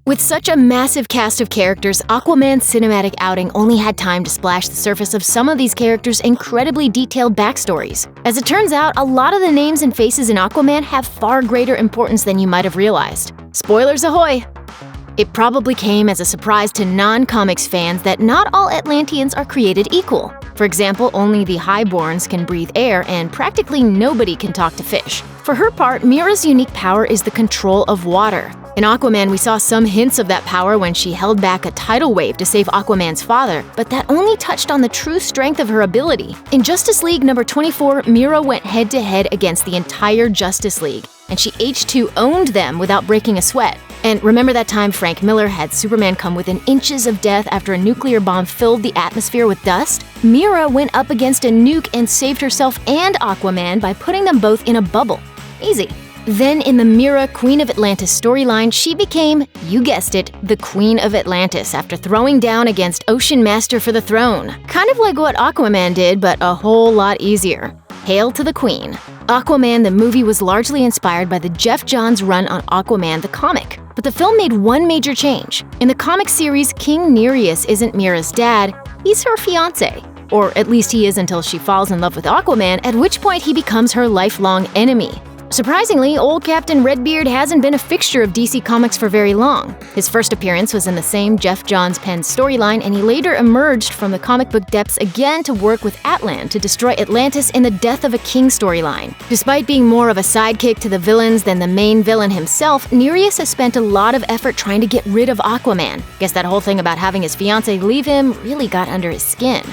With such a massive cast of characters, Aquaman's cinematic outing only had time to splash the surface of some of these characters' incredibly detailed backstories. As it turns out, a lot of the names and faces in Aquaman have far greater importance than you might have realized. Spoilers ahoy! It probably came as a surprise to non-comics fans that not all Atlanteans are created equal. For example, only the Highborns can breathe air, and practically nobody can talk to fish. For her part, Mera's unique power is the control of water. In Aquaman, we saw some hints of that power when she held back a tidal wave to save Aquaman's father, but that only touched on the true strength of her ability. In Justice League number 24, Mera went head-to-head against the entire Justice League, and she H2 owned them without breaking a sweat. And remember that time Frank Miller had Superman come within inches of death after a nuclear bomb filled the atmosphere with dust? Mera went up against a nuke and saved herself and Aquaman by putting them both in a bubble. Easy. Then in the Mera Queen of Atlantis storyline, she became, you guessed it, the Queen of Atlantis after throwing down against Ocean Master for the throne. Kind of like what Aquaman did, but a whole lot easier. Hail to the Queen. Aquaman the movie was largely inspired by the Geoff Johns run on Aquaman the comic. But the film made one major change. In the comic series, King Nereus isn't Mera's dad, he's her fiancé. Or at least he is until she falls in love with Aquaman, at which point he becomes her lifelong enemy. Surprisingly, old Captain Redbeard hasn't been a fixture of DC Comics for very long. His first appearance was in the same Geoff Johns penned storyline, and he later emerged from the comic book depths again to work with Atlan to destroy Atlantis in the Death of a King storyline. Despite being more of a sidekick to the villains than the main villain himself, Nereus has spent a lot of effort trying to get rid of Aquaman. Guess that whole thing about having his fiancée leave him really got under his skin.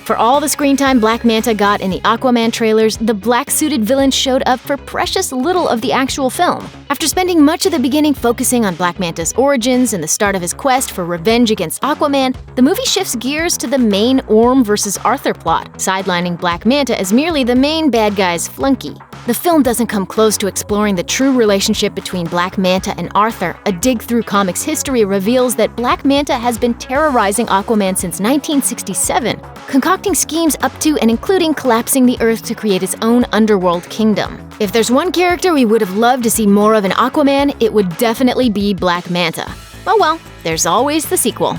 For all the screen time Black Manta got in the Aquaman trailers, the black-suited villain showed up for precious little of the actual film. After spending much of the beginning focusing on Black Manta's origins and the start of his quest for revenge against Aquaman, the movie shifts gears to the main Orm vs. Arthur plot, sidelining Black Manta as merely the main bad guy's flunky. The film doesn't come close to exploring the true relationship between Black Manta and Arthur. A dig through comics history reveals that Black Manta has been terrorizing Aquaman since 1967, concocting schemes up to and including collapsing the Earth to create its own underworld kingdom. If there's one character we would have loved to see more of in Aquaman, it would definitely be Black Manta. Oh well, there's always the sequel.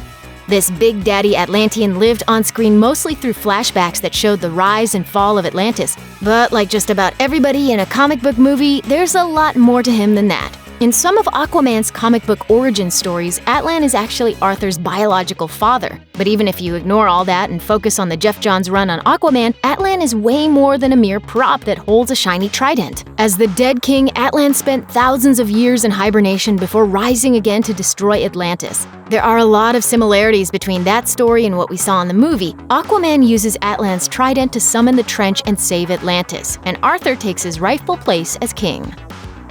This Big Daddy Atlantean lived on screen mostly through flashbacks that showed the rise and fall of Atlantis. But like just about everybody in a comic book movie, there's a lot more to him than that. In some of Aquaman's comic book origin stories, Atlan is actually Arthur's biological father. But even if you ignore all that and focus on the Geoff Johns run on Aquaman, Atlan is way more than a mere prop that holds a shiny trident. As the dead king, Atlan spent thousands of years in hibernation before rising again to destroy Atlantis. There are a lot of similarities between that story and what we saw in the movie. Aquaman uses Atlan's trident to summon the trench and save Atlantis, and Arthur takes his rightful place as king.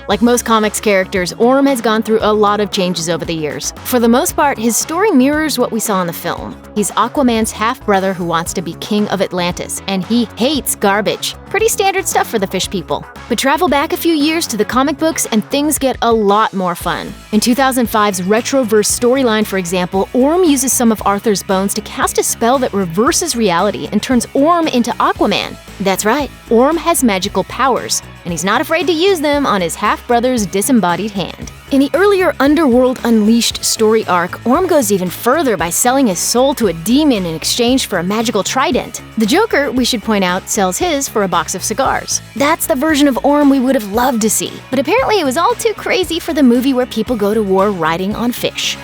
Like most comics characters, Orm has gone through a lot of changes over the years. For the most part, his story mirrors what we saw in the film. He's Aquaman's half-brother who wants to be king of Atlantis, and he hates garbage. Pretty standard stuff for the fish people. But travel back a few years to the comic books and things get a lot more fun. In 2005's Retroverse storyline, for example, Orm uses some of Arthur's bones to cast a spell that reverses reality and turns Orm into Aquaman. That's right, Orm has magical powers, and he's not afraid to use them on his half-brother's disembodied hand. In the earlier Underworld Unleashed story arc, Orm goes even further by selling his soul to a demon in exchange for a magical trident. The Joker, we should point out, sells his for a box of cigars. That's the version of Orm we would have loved to see, but apparently it was all too crazy for the movie where people go to war riding on fish.